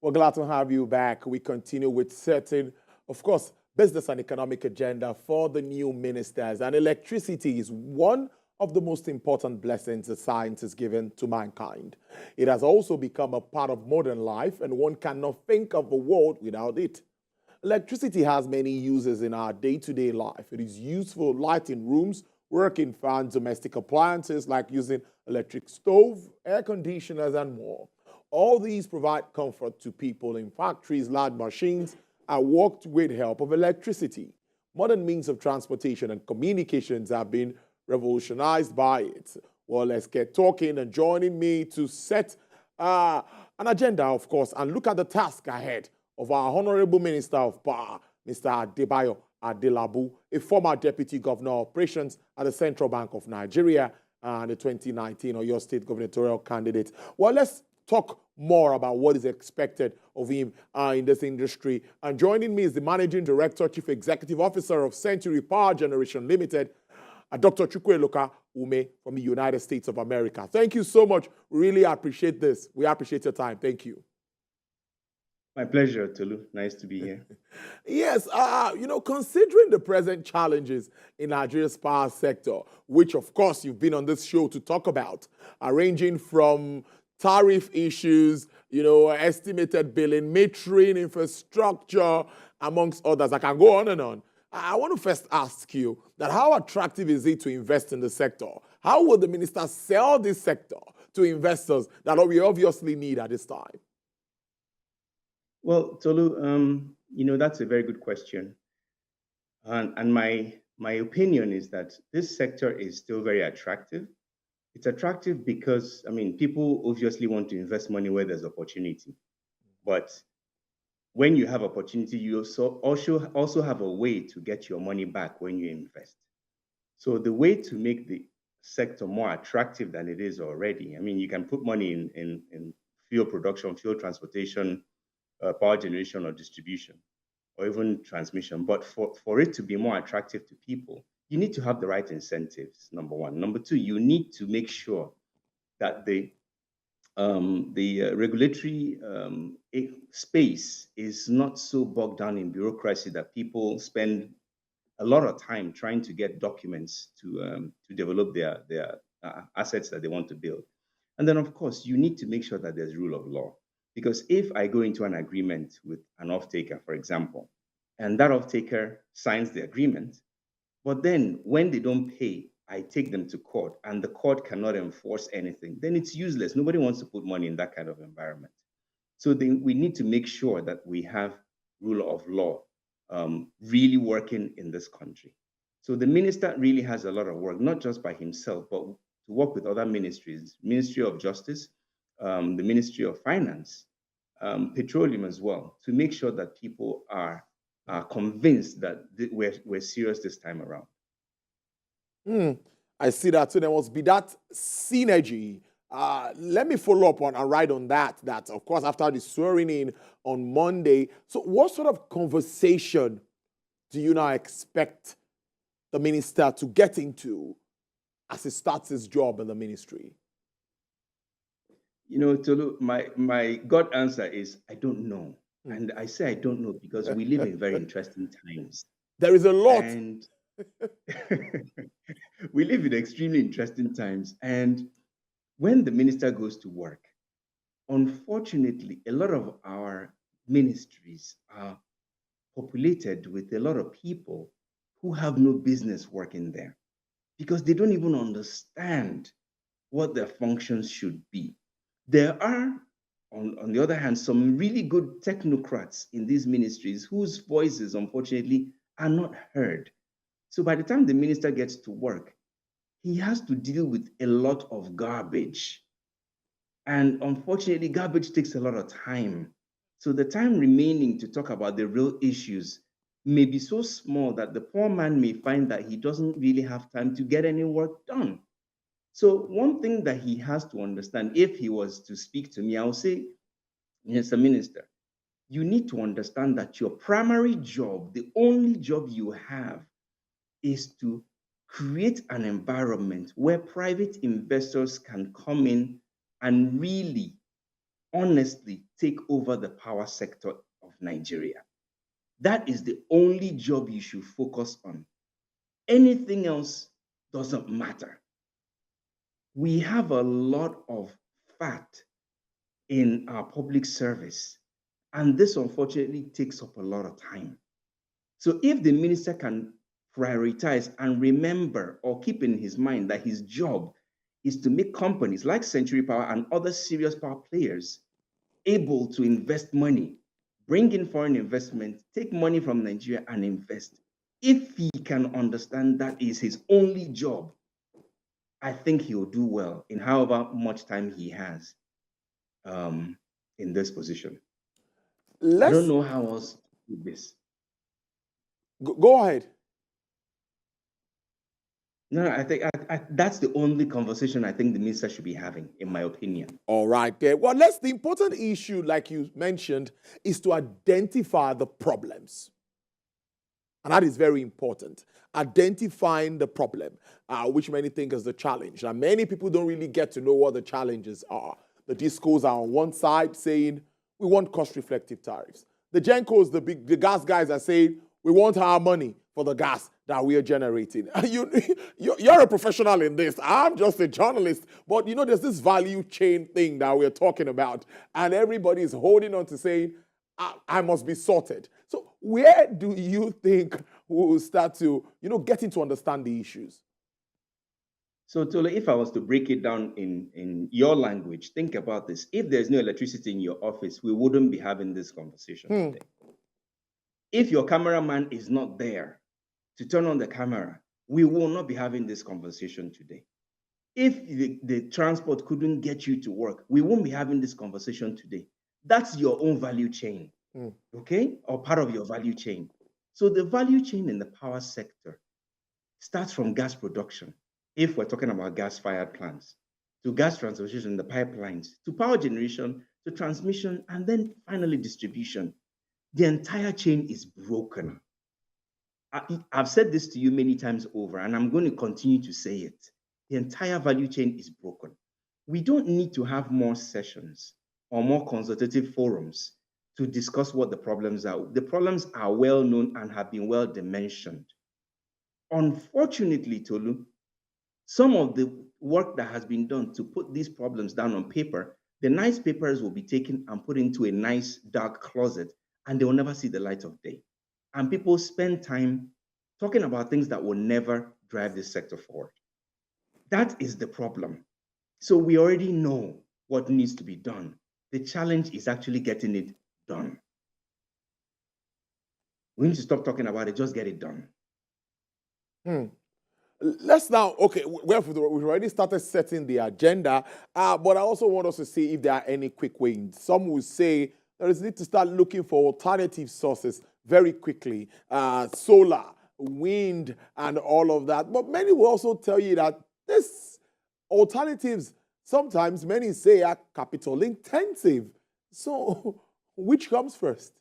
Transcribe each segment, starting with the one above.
We're glad to have you back. We continue with certain, of course, business and economic agenda for the new ministers. And electricity is one of the most important blessings that science has given to mankind. It has also become a part of modern life, and one cannot think of a world without it. Electricity has many uses in our day-to-day life. It is used for lighting rooms, working fans, domestic appliances like using electric stove, air conditioners, and more. All these provide comfort to people in factories, large machines, and worked with help of electricity. Modern means of transportation and communications have been revolutionized by it. Well, let's get talking, and joining me to set an agenda, of course, and look at the task ahead of our Honorable Minister of Power, Mr. Adebayo Adelabu, a former Deputy Governor of Operations at the Central Bank of Nigeria and the 2019 Oyo State gubernatorial candidate. Well, let's talk more about what is expected of him in this industry. And joining me is the Managing Director, Chief Executive Officer of Century Power Generation Limited, Dr. Chukweloka Ume from the United States of America. Thank you so much. We really appreciate this. We appreciate your time. Thank you. My pleasure, Tolu. Nice to be here. Yes, considering the present challenges in Nigeria's power sector, which of course you've been on this show to talk about, ranging from tariff issues, estimated billing, metering, infrastructure, amongst others. I can go on and on. I want to first ask you that how attractive is it to invest in the sector? How will the minister sell this sector to investors that we obviously need at this time? Well, Tolu, that's a very good question. And my opinion is that this sector is still very attractive. It's attractive because, people obviously want to invest money where there's opportunity. But when you have opportunity, you also have a way to get your money back when you invest. So the way to make the sector more attractive than it is already, you can put money in fuel production, fuel transportation, power generation or distribution, or even transmission. But for it to be more attractive to people, you need to have the right incentives, number one. Number two, you need to make sure that the regulatory space is not so bogged down in bureaucracy that people spend a lot of time trying to get documents to develop their assets that they want to build. And then, of course, you need to make sure that there's rule of law. Because if I go into an agreement with an off-taker, for example, and that off-taker signs the agreement, but then when they don't pay, I take them to court and the court cannot enforce anything, then it's useless. Nobody wants to put money in that kind of environment. So we need to make sure that we have rule of law really working in this country. So the minister really has a lot of work, not just by himself, but to work with other ministries, Ministry of Justice, the Ministry of Finance, Petroleum as well, to make sure that people are convinced that we're serious this time around. I see that. So there must be that synergy. Let me follow up on and write on that. That, of course, after the swearing in on Monday. So what sort of conversation do you now expect the minister to get into as he starts his job in the ministry? Tolu, my gut answer is I don't know. And I say I don't know because we live in very interesting times. There is a lot. And we live in extremely interesting times. And when the minister goes to work, unfortunately, a lot of our ministries are populated with a lot of people who have no business working there because they don't even understand what their functions should be. There are, on the other hand, some really good technocrats in these ministries whose voices, unfortunately, are not heard. So by the time the minister gets to work, he has to deal with a lot of garbage. And unfortunately, garbage takes a lot of time. So the time remaining to talk about the real issues may be so small that the poor man may find that he doesn't really have time to get any work done. So one thing that he has to understand, if he was to speak to me, I would say, Mr. Minister, you need to understand that your primary job, the only job you have, is to create an environment where private investors can come in and really honestly take over the power sector of Nigeria. That is the only job you should focus on. Anything else doesn't matter. We have a lot of fat in our public service, and this unfortunately takes up a lot of time. So if the minister can prioritize and remember or keep in his mind that his job is to make companies like Century Power and other serious power players able to invest money, bring in foreign investment, take money from Nigeria and invest. If he can understand that is his only job, I think he'll do well in however much time he has in this position. I don't Let's know how else to do this. go ahead. No, I think that's the only conversation I think the minister should be having, in my opinion. All right, there. Well, the important issue, like you mentioned, is to identify the problems. And that is very important. Identifying the problem, which many think is the challenge. And many people don't really get to know what the challenges are. The discos are on one side saying, we want cost-reflective tariffs. The Gencos, the gas guys are saying, we want our money for the gas that we are generating. You're a professional in this. I'm just a journalist. But, there's this value chain thing that we're talking about. And everybody's holding on to saying, I must be sorted. So where do you think we'll start to, getting to understand the issues? So Tole, if I was to break it down in your language, think about this. If there's no electricity in your office, we wouldn't be having this conversation today. If your cameraman is not there to turn on the camera, we will not be having this conversation today. If the transport couldn't get you to work, we won't be having this conversation today. That's your own value chain, okay? Or part of your value chain. So the value chain in the power sector starts from gas production, if we're talking about gas-fired plants, to gas transportation, the pipelines, to power generation, to transmission, and then finally distribution. The entire chain is broken. I've said this to you many times over, and I'm going to continue to say it. The entire value chain is broken. We don't need to have more sessions or more consultative forums to discuss what the problems are. The problems are well known and have been well dimensioned. Unfortunately, Tolu, some of the work that has been done to put these problems down on paper, the nice papers will be taken and put into a nice dark closet, and they will never see the light of day. And people spend time talking about things that will never drive this sector forward. That is the problem. So we already know what needs to be done. The challenge is actually getting it done. We need to stop talking about it, just get it done. Let's now, okay, we've already started setting the agenda, but I also want us to see if there are any quick wins. Some will say there is need to start looking for alternative sources very quickly, solar, wind, and all of that. But many will also tell you that these alternatives, sometimes many say, are capital intensive. So which comes first?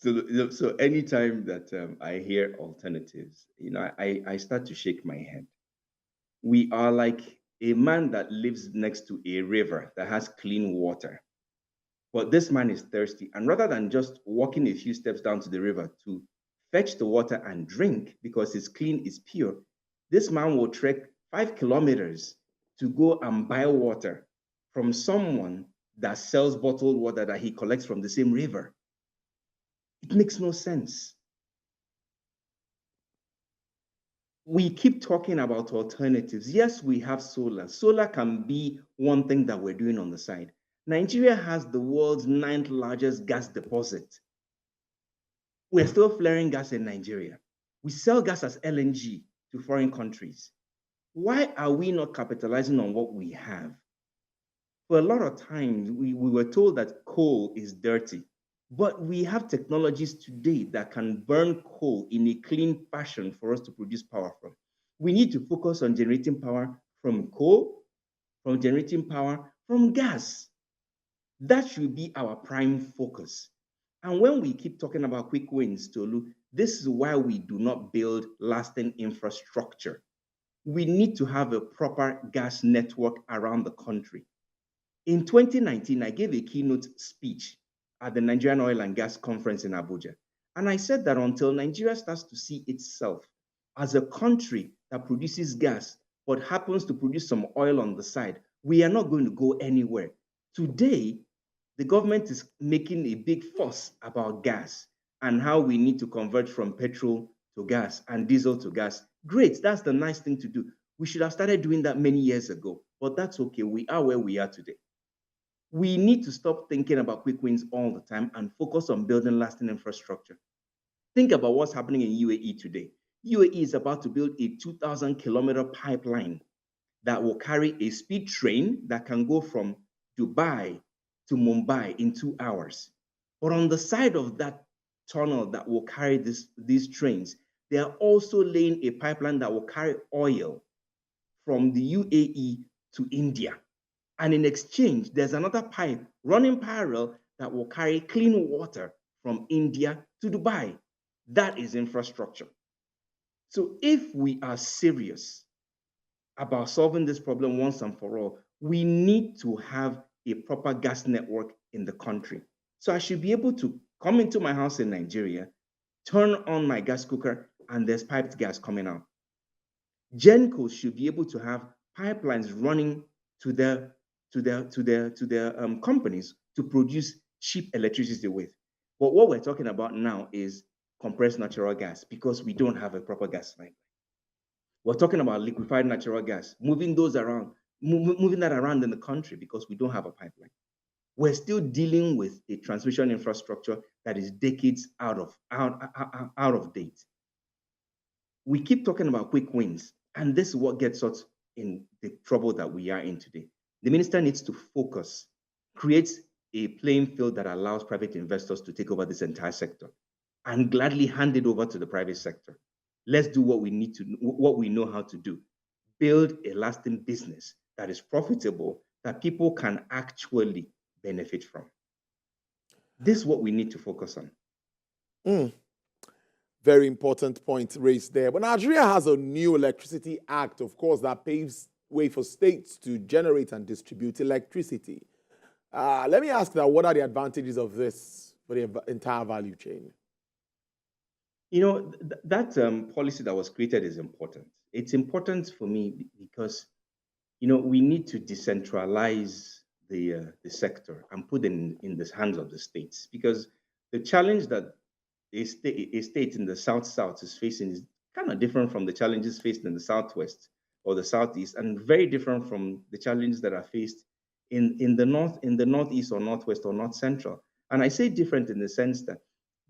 So anytime that I hear alternatives, I start to shake my head. We are like a man that lives next to a river that has clean water. But this man is thirsty. And rather than just walking a few steps down to the river to fetch the water and drink because it's clean, it's pure, this man will trek 5 kilometers to go and buy water from someone that sells bottled water that he collects from the same river. It makes no sense. We keep talking about alternatives. Yes, we have solar. Solar can be one thing that we're doing on the side. Nigeria has the world's 9th largest gas deposit. We're still flaring gas in Nigeria. We sell gas as LNG to foreign countries. Why are we not capitalizing on what we have? For a lot of times, we were told that coal is dirty. But we have technologies today that can burn coal in a clean fashion for us to produce power from. We need to focus on generating power from coal, from generating power from gas. That should be our prime focus. And when we keep talking about quick wins, Tolu, this is why we do not build lasting infrastructure. We need to have a proper gas network around the country. In 2019, I gave a keynote speech at the Nigerian Oil and Gas Conference in Abuja. And I said that until Nigeria starts to see itself as a country that produces gas, but happens to produce some oil on the side, we are not going to go anywhere. Today, the government is making a big fuss about gas and how we need to convert from petrol to gas and diesel to gas. Great, that's the nice thing to do. We should have started doing that many years ago, but that's okay. We are where we are today. We need to stop thinking about quick wins all the time and focus on building lasting infrastructure. Think about what's happening in UAE today. UAE is about to build a 2,000-kilometer pipeline that will carry a speed train that can go from Dubai to Mumbai in 2 hours. But on the side of that tunnel that will carry these trains, they are also laying a pipeline that will carry oil from the UAE to India. And in exchange, there's another pipe running parallel that will carry clean water from India to Dubai. That is infrastructure. So if we are serious about solving this problem once and for all, we need to have a proper gas network in the country. So I should be able to come into my house in Nigeria, turn on my gas cooker, and there's piped gas coming out. Gencos should be able to have pipelines running to their companies to produce cheap electricity with. But what we're talking about now is compressed natural gas because we don't have a proper gas line. We're talking about liquefied natural gas, moving those around, moving that around in the country because we don't have a pipeline. We're still dealing with a transmission infrastructure that is decades out of date. We keep talking about quick wins, and this is what gets us in the trouble that we are in today. The minister needs to focus, create a playing field that allows private investors to take over this entire sector and gladly hand it over to the private sector. Let's do what we need to, what we know how to do. Build a lasting business that is profitable, that people can actually benefit from. This is what we need to focus on. Very important point raised there. But Nigeria has a new electricity act, of course, that paves way for states to generate and distribute electricity. Let me ask now, what are the advantages of this for the entire value chain? You know, that policy that was created is important. It's important for me because, you know, we need to decentralize the sector and put it in the hands of the states, because the challenge that a state in the South is facing is kind of different from the challenges faced in the Southwest or the Southeast, and very different from the challenges that are faced in the Northeast or Northwest or North Central. And I say different in the sense that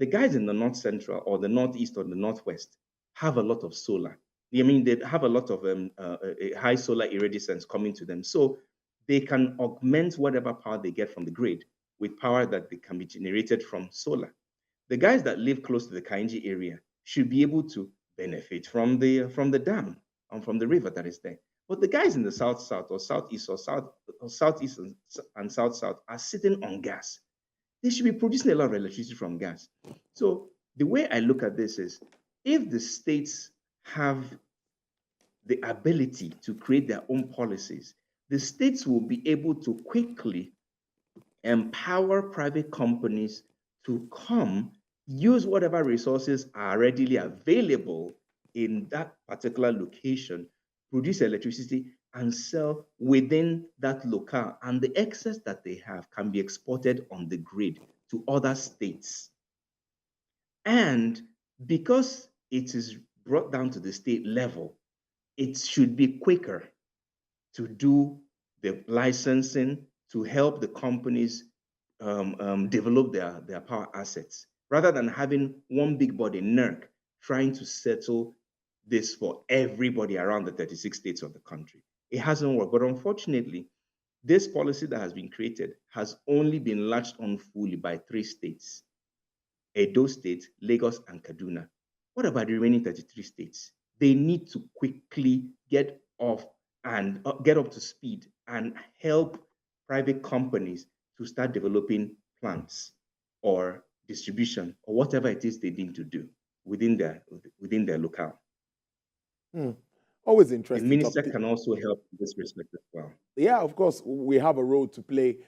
the guys in the North Central or the Northeast or the Northwest have a lot of solar. I mean, they have a lot of a high solar iridescence coming to them. So they can augment whatever power they get from the grid with power that can be generated from solar. The guys that live close to the Kainji area should be able to benefit from the dam and from the river that is there. But the guys in the South or Southeast or Southeast and South are sitting on gas. They should be producing a lot of electricity from gas. So the way I look at this is, if the states have the ability to create their own policies, the states will be able to quickly empower private companies to come use whatever resources are readily available in that particular location, produce electricity and sell within that locale. And the excess that they have can be exported on the grid to other states. And because it is brought down to the state level, it should be quicker to do the licensing, to help the companies develop their power assets, rather than having one big body, NERC, trying to settle this for everybody around the 36 states of the country. It hasn't worked. But unfortunately, this policy that has been created has only been latched on fully by 3 states: Edo State, Lagos, and Kaduna. What about the remaining 33 states? They need to quickly get off and get up to speed and help private companies to start developing plants or distribution or whatever it is they need to do within their locale. Always The interesting minister topic. can also help in this respect as well. Yeah, of course, we have a role to play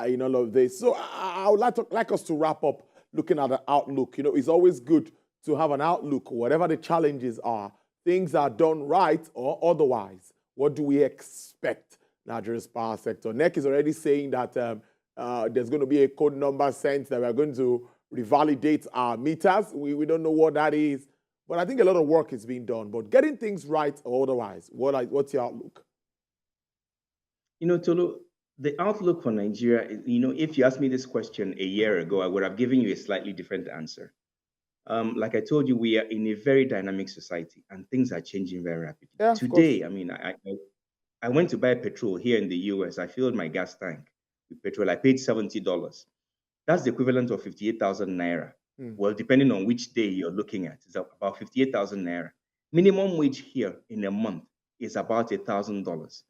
in all of this. So I would like us to wrap up looking at the outlook. It's always good to have an outlook, whatever the challenges are, things are done right or otherwise. What do we expect Nigeria's power sector? NEC is already saying that there's going to be a code number sent that we're going to revalidate our meters. We don't know what that is, but I think a lot of work is being done. But getting things right or otherwise, what's your outlook? Tolu, the outlook for Nigeria, if you asked me this question a year ago, I would have given you a slightly different answer. Like I told you, we are in a very dynamic society and things are changing very rapidly. Yeah, of course. Today, I mean, I went to buy petrol here in the US. I filled my gas tank with petrol. I paid $70. That's the equivalent of 58,000 naira. Well, depending on which day you're looking at, it's about 58,000 naira. Minimum wage here in a month is about $1,000.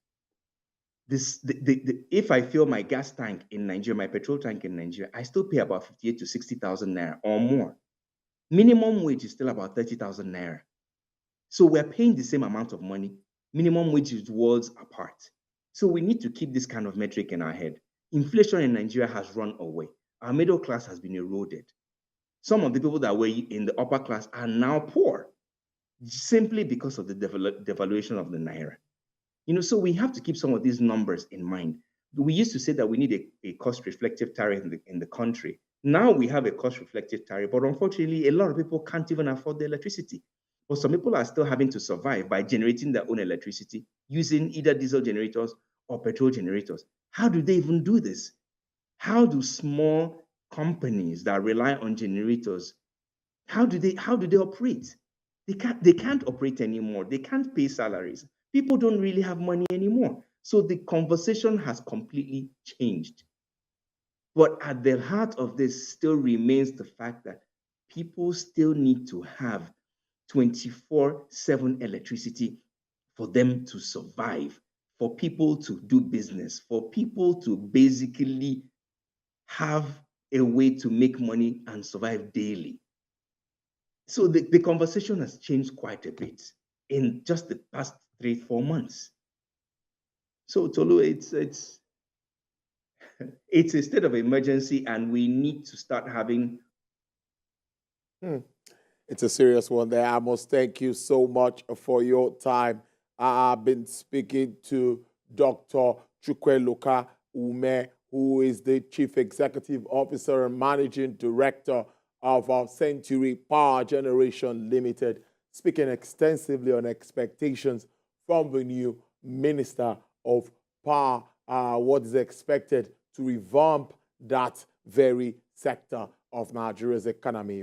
If I fill my gas tank in Nigeria, my petrol tank in Nigeria, I still pay about 58 to 60,000 naira or more. Minimum wage is still about 30,000 naira. So we're paying the same amount of money. Minimum wage is worlds apart. So we need to keep this kind of metric in our head. Inflation in Nigeria has run away. Our middle class has been eroded. Some of the people that were in the upper class are now poor simply because of the devaluation of the naira. So we have to keep some of these numbers in mind. We used to say that we need a cost-reflective tariff in the country. Now we have a cost-reflective tariff, but unfortunately, a lot of people can't even afford the electricity. But some people are still having to survive by generating their own electricity using either diesel generators or petrol generators. How do they even do this? How do small companies that rely on generators, how do they operate? They can't operate anymore. They can't pay salaries. People don't really have money anymore. So the conversation has completely changed. But at the heart of this still remains the fact that people still need to have 24/7 electricity for them to survive, for people to do business, for people to basically have a way to make money and survive daily. So the conversation has changed quite a bit in just the past 3-4 months. So Tolu, it's a state of emergency, and we need to start having. It's a serious one there. I must thank you so much for your time. I've been speaking to Dr. Chukweluka Ume, who is the Chief Executive Officer and Managing Director of our Century Power Generation Limited, speaking extensively on expectations from the new Minister of Power, what is expected to revamp that very sector of Nigeria's economy.